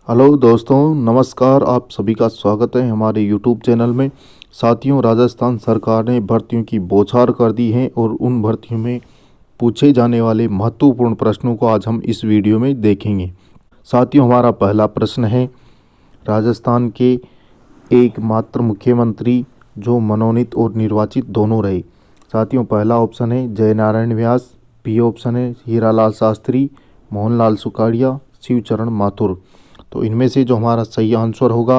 Hello दोस्तों, नमस्कार। आप सभी का स्वागत है हमारे यूट्यूब चैनल में। साथियों, राजस्थान सरकार ने भर्तियों की बौछार कर दी है और उन भर्तियों में पूछे जाने वाले महत्वपूर्ण प्रश्नों को आज हम इस वीडियो में देखेंगे। साथियों, हमारा पहला प्रश्न है, राजस्थान के एकमात्र मुख्यमंत्री जो मनोनीत और निर्वाचित दोनों रहे। साथियों, पहला ऑप्शन है जयनारायण व्यास, बी ऑप्शन है हीरालाल शास्त्री, मोहनलाल सुखाड़िया, शिवचरण माथुर। तो इनमें से जो हमारा सही आंसर होगा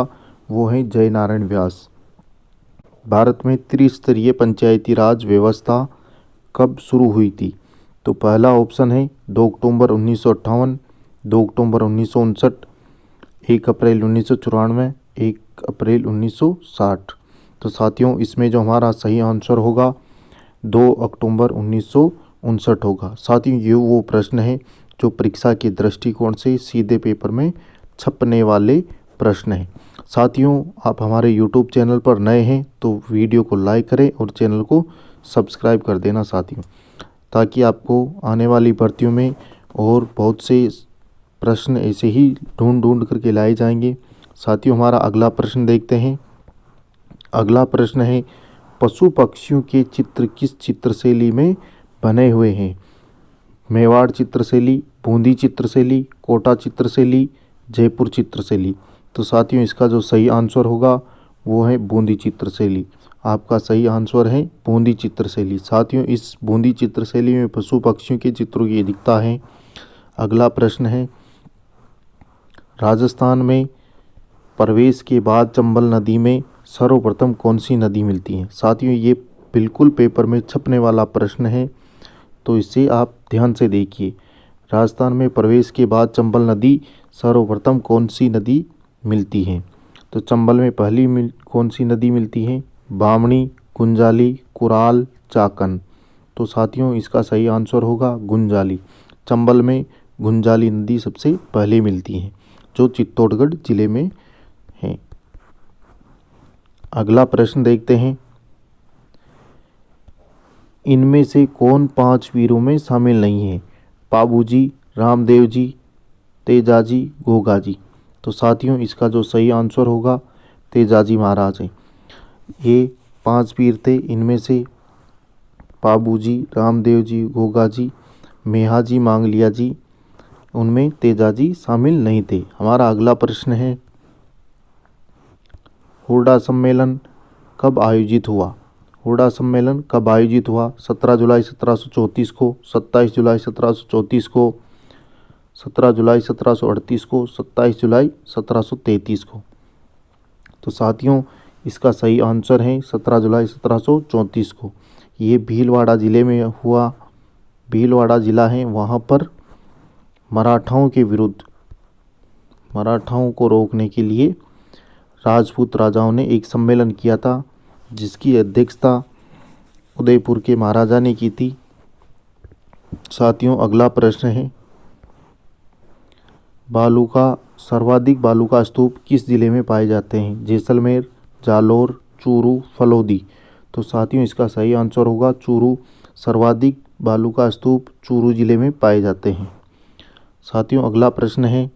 वो है जयनारायण व्यास। भारत में त्रिस्तरीय पंचायती राज व्यवस्था कब शुरू हुई थी? तो पहला ऑप्शन है 2 अक्टूबर 1958, 2 अक्टूबर 1959, 1 अप्रैल 1994, 1 अप्रैल 1960। तो साथियों, इसमें जो हमारा सही आंसर होगा 2 अक्टूबर 1959 होगा। साथियों, ये वो प्रश्न है जो परीक्षा के दृष्टिकोण से सीधे पेपर में छपने वाले प्रश्न हैं। साथियों, आप हमारे YouTube चैनल पर नए हैं तो वीडियो को लाइक करें और चैनल को सब्सक्राइब कर देना साथियों, ताकि आपको आने वाली भर्तियों में और बहुत से प्रश्न ऐसे ही ढूंढ ढूंढ करके लाए जाएंगे। साथियों, हमारा अगला प्रश्न देखते हैं। अगला प्रश्न है, पशु पक्षियों के चित्र किस चित्रशैली में बने हुए हैं? मेवाड़ चित्रशैली, बूंदी चित्रशैली, कोटा चित्रशैली, जयपुर चित्रशैली। तो साथियों, इसका जो सही आंसर होगा वो है बूंदी चित्रशैली। आपका सही आंसर है बूंदी चित्रशैली। साथियों, इस बूंदी चित्रशैली में पशु पक्षियों के चित्रों की दिखता है। अगला प्रश्न है, राजस्थान में प्रवेश के बाद चंबल नदी में सर्वप्रथम कौन सी नदी मिलती है? साथियों, ये बिल्कुल पेपर में छपने वाला प्रश्न है, तो इसे आप ध्यान से देखिए। राजस्थान में प्रवेश के बाद चंबल नदी सर्वप्रथम कौन सी नदी मिलती है? तो चंबल में पहली कौन सी नदी मिलती है? बामणी, गुंजाली, कुराल, चाकन। तो साथियों, इसका सही आंसर होगा गुंजाली। चंबल में गुंजाली नदी सबसे पहले मिलती है, जो चित्तौड़गढ़ जिले में है। अगला प्रश्न देखते हैं, इनमें से कौन 5 वीरों में शामिल नहीं है? पाबूजी, रामदेव जी, तेजाजी, गोगाजी। तो साथियों, इसका जो सही आंसर होगा तेजाजी महाराज है। ये 5 वीर थे, इनमें से पाबूजी, रामदेव जी, गोगाजी, मेहाजी, मांगलिया जी, उनमें तेजाजी शामिल नहीं थे। हमारा अगला प्रश्न है, हुड्डा सम्मेलन कब आयोजित हुआ? हुड्डा सम्मेलन कब आयोजित हुआ? 17 जुलाई 1734 को, 27 जुलाई 1734 को, 17 जुलाई 1738 को, 27 जुलाई 1733 को। तो साथियों, इसका सही आंसर है 17 जुलाई 1734 को। ये भीलवाड़ा ज़िले में हुआ। भीलवाड़ा ज़िला है, वहाँ पर मराठाओं के विरुद्ध, मराठाओं को रोकने के लिए राजपूत राजाओं ने एक सम्मेलन किया था, जिसकी अध्यक्षता उदयपुर के महाराजा ने की थी। साथियों, अगला प्रश्न है, सर्वाधिक बालूका स्तूप किस जिले में पाए जाते हैं? जैसलमेर, जालौर, चूरू, फलोदी। तो साथियों, इसका सही आंसर होगा चूरू। सर्वाधिक बालूका स्तूप चूरू जिले में पाए जाते हैं। साथियों, अगला प्रश्न है,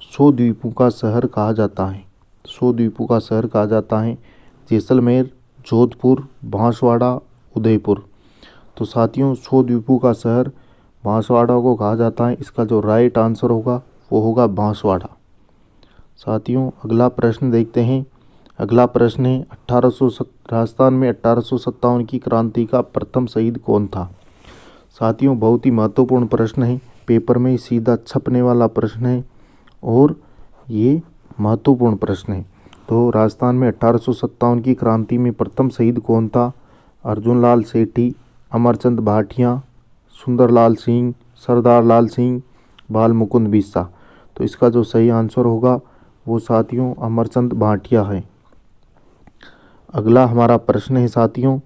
100 द्वीपों का शहर कहा जाता है? 100 द्वीपों का शहर कहा जाता है जैसलमेर, जोधपुर, बांसवाड़ा, उदयपुर। तो साथियों, 100 द्वीपों का शहर बांसवाड़ा को कहा जाता है। इसका जो राइट आंसर होगा वो होगा बांसवाड़ा। साथियों, अगला प्रश्न देखते हैं। अगला प्रश्न है, राजस्थान में 1857 की क्रांति का प्रथम शहीद कौन था? साथियों, बहुत ही महत्वपूर्ण प्रश्न है, पेपर में सीधा छपने वाला प्रश्न है और ये महत्वपूर्ण प्रश्न है। तो राजस्थान में 1857 की क्रांति में प्रथम शहीद कौन था? अर्जुन लाल सेठी, अमरचंद भाटिया, सुंदरलाल सिंह, सरदार लाल सिंह, बाल मुकुंद बिस्सा। तो इसका जो सही आंसर होगा वो साथियों अमरचंद भाटिया है। अगला हमारा प्रश्न है साथियों,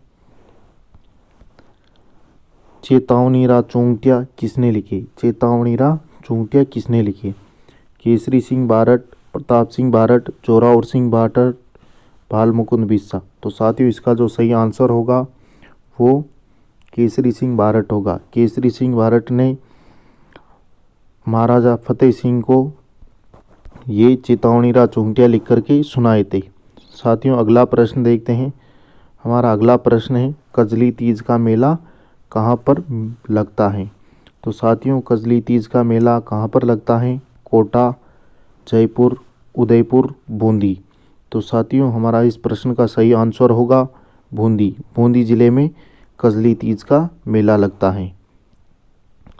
चेतावनीरा चूंटिया किसने लिखे? चेतावनीरा चूंटिया किसने लिखे? केसरी सिंह बारट, प्रताप सिंह बारट, जोरावर सिंह बारट, बाल मुकुंद बिस्सा। तो साथियों, इसका जो सही आंसर होगा वो केसरी सिंह बारट होगा। केसरी सिंह बारट ने महाराजा फतेह सिंह को ये चेतावनी चौंटिया लिख करके सुनाए थे। साथियों अगला प्रश्न देखते हैं। हमारा अगला प्रश्न है कजली तीज का मेला कहाँ पर लगता है। तो साथियों कजली तीज का मेला कहाँ पर लगता है, कोटा, जयपुर, उदयपुर, बूंदी। तो साथियों हमारा इस प्रश्न का सही आंसर होगा बूंदी। बूंदी जिले में कजली तीज का मेला लगता है।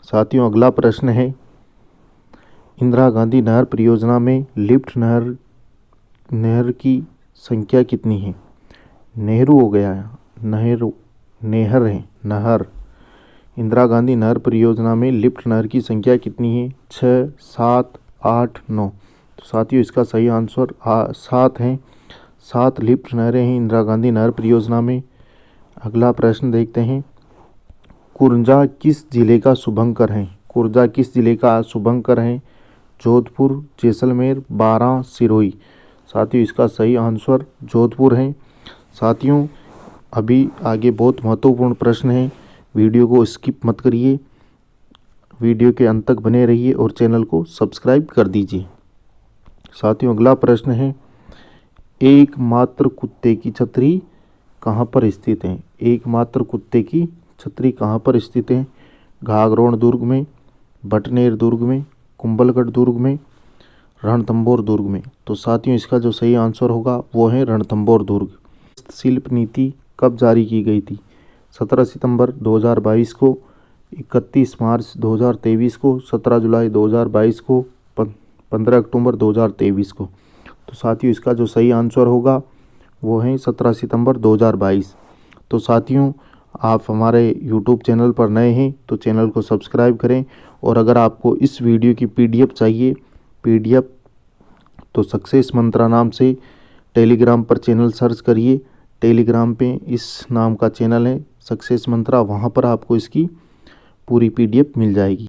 साथियों अगला प्रश्न है इंदिरा गांधी नहर परियोजना में लिफ्ट नहर की संख्या कितनी है। नेहरू हो गया है, नहर है, नहर। इंदिरा गांधी नहर परियोजना में लिफ्ट नहर की संख्या कितनी है, 6, 7, 8, 9। तो साथियों इसका सही आंसर 7 है। 7 लिफ्ट नहरें हैं इंदिरा गांधी नहर परियोजना में। अगला प्रश्न देखते हैं कुर्जा किस जिले का शुभंकर है। कुर्जा किस जिले का शुभंकर है, जोधपुर, जैसलमेर, बारां, सिरोही। साथियों इसका सही आंसर जोधपुर है। साथियों अभी आगे बहुत महत्वपूर्ण प्रश्न है, वीडियो को स्किप मत करिए, वीडियो के अंत तक बने रहिए और चैनल को सब्सक्राइब कर दीजिए। साथियों अगला प्रश्न है एकमात्र कुत्ते की छतरी कहाँ पर स्थित है। एकमात्र कुत्ते की छतरी कहाँ पर स्थित है, घाघरोण दुर्ग में, बटनेर दुर्ग में, कुंभलगढ़ दुर्ग में, रणथंभौर दुर्ग में। तो साथियों इसका जो सही आंसर होगा वो है रणथंभौर दुर्ग। शिल्प नीति कब जारी की गई थी, 17 सितंबर 2022 को, 31 मार्च 2023 को, 17 जुलाई 2022 को, 15 अक्टूबर 2023 को। तो साथियों इसका जो सही आंसर होगा वो है 17 सितंबर 2022। तो साथियों आप हमारे YouTube चैनल पर नए हैं तो चैनल को सब्सक्राइब करें और अगर आपको इस वीडियो की PDF चाहिए, PDF तो सक्सेस मंत्रा नाम से टेलीग्राम पर चैनल सर्च करिए। टेलीग्राम पे इस नाम का चैनल है सक्सेस मंत्रा, वहाँ पर आपको इसकी पूरी PDF मिल जाएगी।